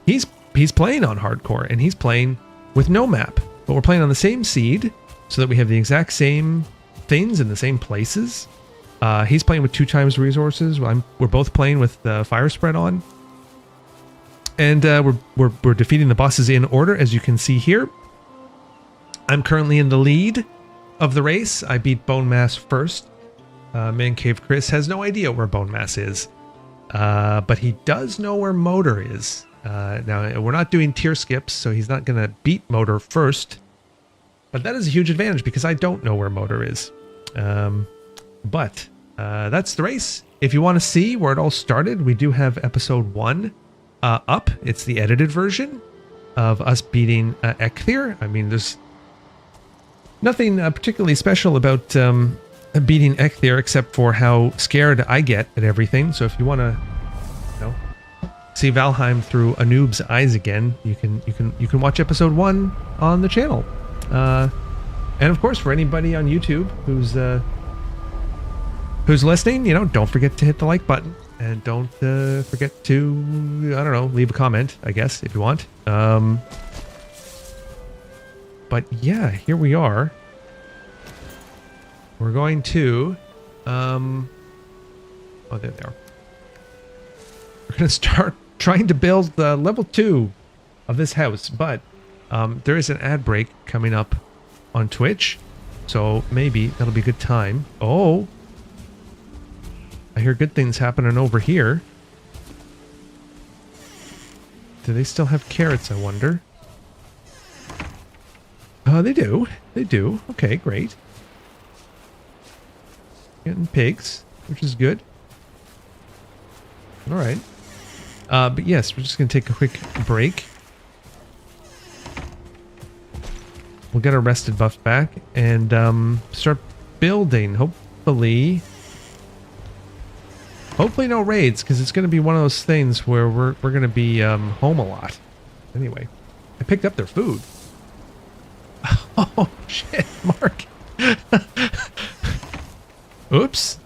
He's playing on hardcore, and he's playing with no map, but we're playing on the same seed so that we have the exact same things in the same places. He's playing with 2 times resources. We're both playing with the fire spread on, and we're defeating the bosses in order, as you can see here. I'm currently in the lead of the race. I beat Bone Mass first. ManCaveChris has no idea where Bone Mass is, but he does know where Motor is. Now, we're not doing tier skips, so he's not going to beat Motor first, but that is a huge advantage because I don't know where Motor is. But that's the race. If you want to see where it all started, we do have episode 1 up. It's the edited version of us beating Ecthir. I mean, there's nothing particularly special about beating Ecthir except for how scared I get at everything. So if you want to, see Valheim through a noob's eyes again, you can watch episode 1 on the channel. And of course, for anybody on YouTube who's listening, don't forget to hit the like button, and don't forget to, I don't know, leave a comment, I guess, if you want. But yeah, here we are. We're going to, oh, there they are. We're going to start trying to build level 2 of this house, but there is an ad break coming up on Twitch, so maybe that'll be a good time. Oh, I hear good things happening over here. Do they still have carrots, I wonder? They do. They do. Okay, great. Getting pigs, which is good. All right. But yes, we're just going to take a quick break. We'll get our rested buff back and start building. Hopefully no raids, because it's going to be one of those things where we're going to be home a lot. Anyway, I picked up their food. Oh, shit, Mark. Oops.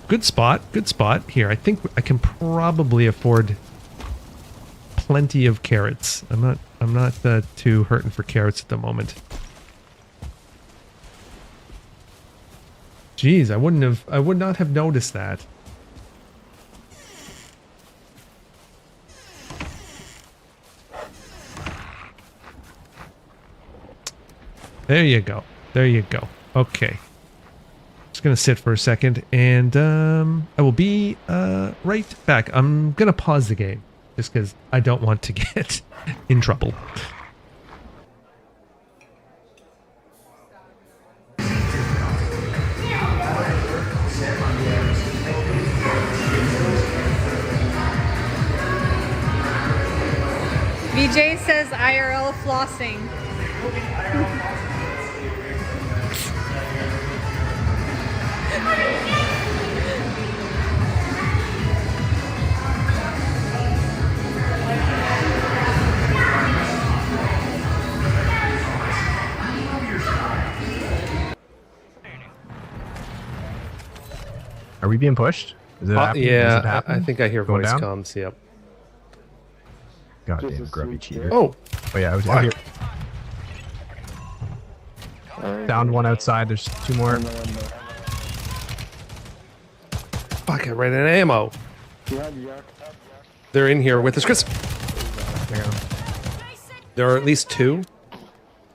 Good spot. Good spot. Here, I think I can probably afford plenty of carrots. I'm not too hurting for carrots at the moment. Jeez, I would not have noticed that. There you go. There you go. Okay. Just gonna sit for a second, and I will be right back. I'm gonna pause the game just because I don't want to get in trouble. VJ says IRL flossing. Are we being pushed? Is it happening? Yeah, Is it happening? I think I hear Going voice down? comms. Yep. Goddamn grubby cheater. Oh, yeah, I was out here. Downed one outside. There's 2 more. fuck! I ran out of ammo. They're in here with us, Chris. There are at least 2.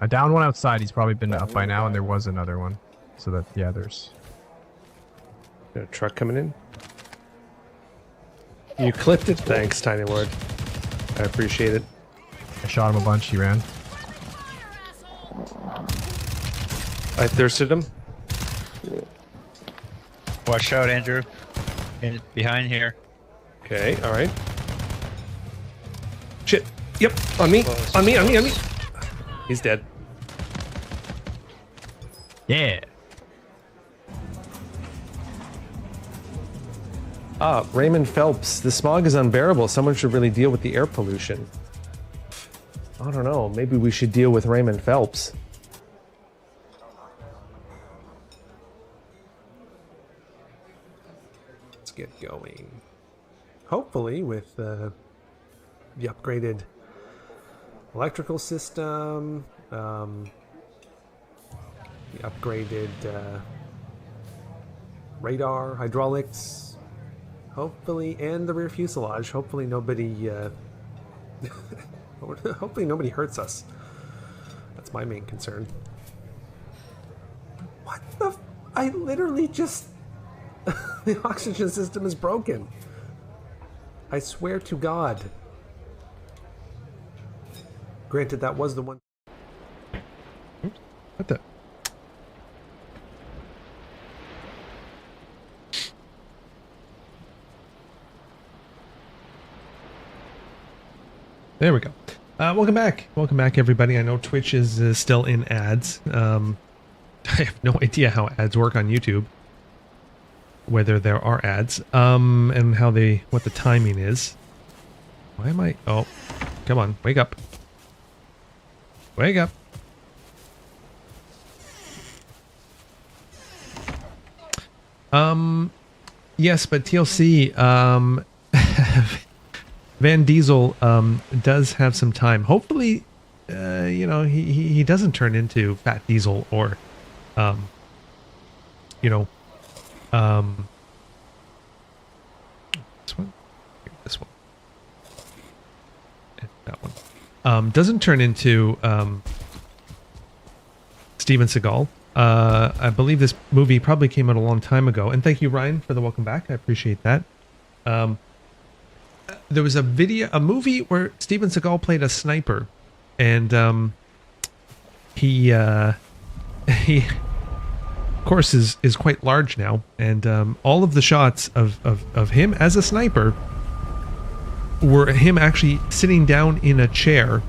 I downed one outside. He's probably been up by now, and there was another one. So that, yeah, there's... Got a truck coming in. You clipped it. Thanks, Tiny Lord. I appreciate it. I shot him a bunch. He ran. I thirsted him. Watch out, Andrew. Behind here. Okay, alright. Shit. Yep, on me. On me, on me, on me. He's dead. Yeah. Ah, Raymond Phelps. The smog is unbearable. Someone should really deal with the air pollution. I don't know. Maybe we should deal with Raymond Phelps. Let's get going. hopefully with the upgraded electrical system, the upgraded radar, hydraulics, hopefully, and the rear fuselage. Hopefully nobody hopefully nobody hurts us. That's my main concern. What the I literally just the oxygen system is broken. I swear to God. Granted, that was the one. Oops. What the? There we go. Welcome back. Welcome back, everybody. I know Twitch is still in ads. I have no idea how ads work on YouTube. Whether there are ads. And how what the timing is. Why am I... Oh, come on. Wake up. Wake up. Yes, but TLC, Van Diesel, does have some time. Hopefully, you know, he doesn't turn into Fat Diesel or, you know, this one, this one, and that one, doesn't turn into, Steven Seagal. I believe this movie probably came out a long time ago. And thank you, Ryan, for the welcome back. I appreciate that. There was a movie where Steven Seagal played a sniper, and he of course is quite large now, and all of the shots of him as a sniper were him actually sitting down in a chair.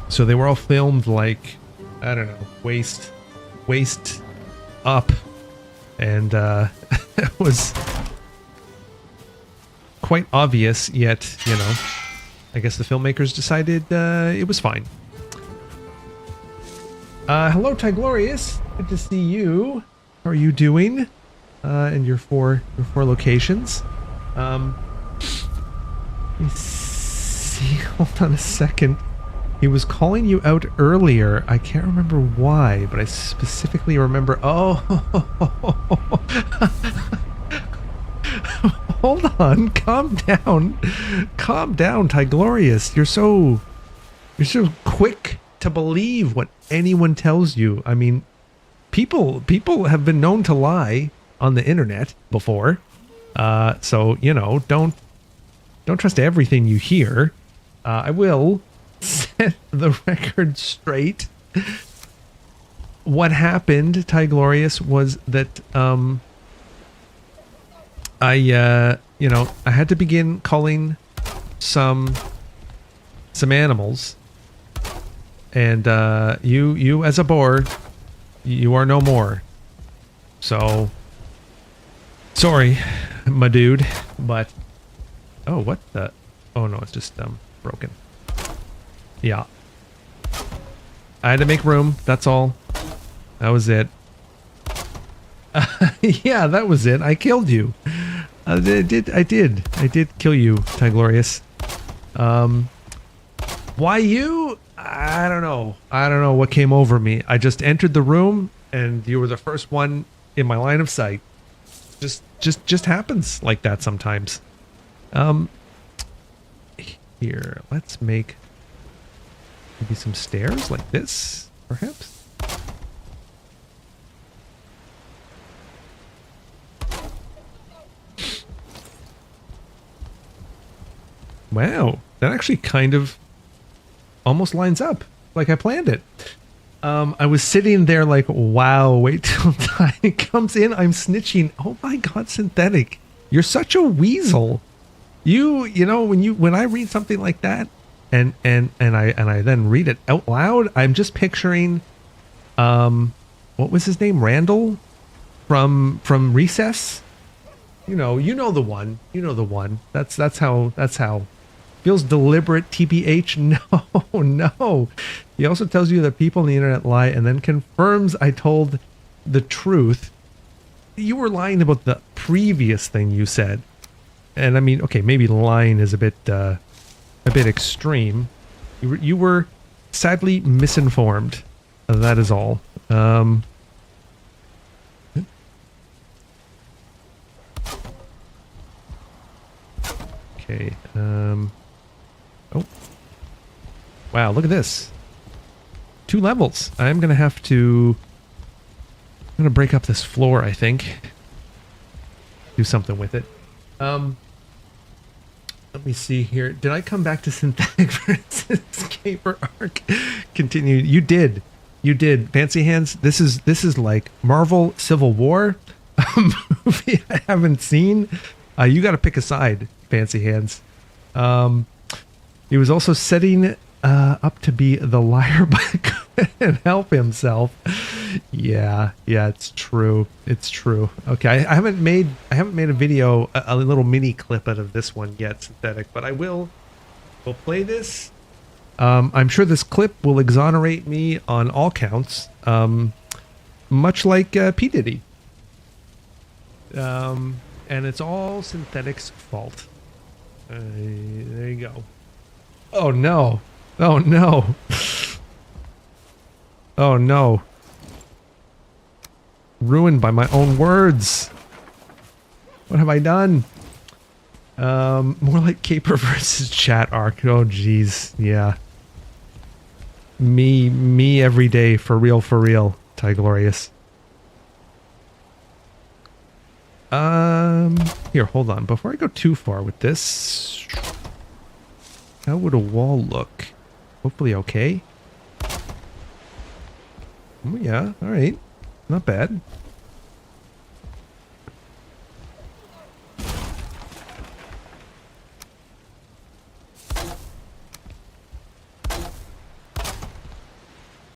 So they were all filmed like, I don't know, waist up, and it was quite obvious, yet, you know, I guess the filmmakers decided it was fine. Hello, Tyglorious. Good to see you. How are you doing? In your four locations. Let me see. Hold on a second. He was calling you out earlier. I can't remember why, but I specifically remember... Oh! Hold on. Calm down. Calm down, Tyglorious. You're so quick to believe what anyone tells you. I mean, people have been known to lie on the internet before. So, you know, don't trust everything you hear. I will set the record straight. What happened, Tyglorious, was that I you know, I had to begin calling some animals, and you as a boar, you are no more. So sorry, my dude, but oh, what the... Oh no, it's just broken. Yeah. I had to make room, that's all. That was it. Yeah, that was it. I killed you. I did kill you, Tyglorious. Why you? I don't know. I don't know what came over me. I just entered the room and you were the first one in my line of sight. Just happens like that sometimes. Here, let's make maybe some stairs like this, perhaps. Wow, that actually kind of almost lines up like I planned it. I was sitting there like, wow, wait till Ty comes in. I'm snitching. Oh my God, Synthetic, you're such a weasel. You know, when I read something like that and I then read it out loud, I'm just picturing what was his name? Randall from Recess. You know the one. You know the one. That's how. Feels deliberate, TBH. No. He also tells you that people on the internet lie and then confirms I told the truth. You were lying about the previous thing you said. And I mean, okay, maybe line is a bit extreme. You were sadly misinformed. That is all. Okay. Oh. Wow, look at this. 2 levels. I'm going to have to... I'm going to break up this floor, I think. Do something with it. Let me see here. Did I come back to synthetic versus caper arc? Continue. You did. You did. Fancy Hands. This is like Marvel Civil War, a movie I haven't seen. You got to pick a side, Fancy Hands. He was also setting up to be the liar, but couldn't help himself. Yeah, it's true. It's true. Okay, I haven't made a video, a little mini clip out of this one yet, synthetic, but I will. We'll play this. I'm sure this clip will exonerate me on all counts, much like P. Diddy. And it's all synthetic's fault. There you go. Oh no! Oh no! Oh no! Ruined by my own words. What have I done? More like caper versus chat arc. Oh jeez, yeah. Me every day, for real, Ty Glorious. Here, hold on. Before I go too far with this, how would a wall look? Hopefully okay. Oh yeah, all right. Not bad.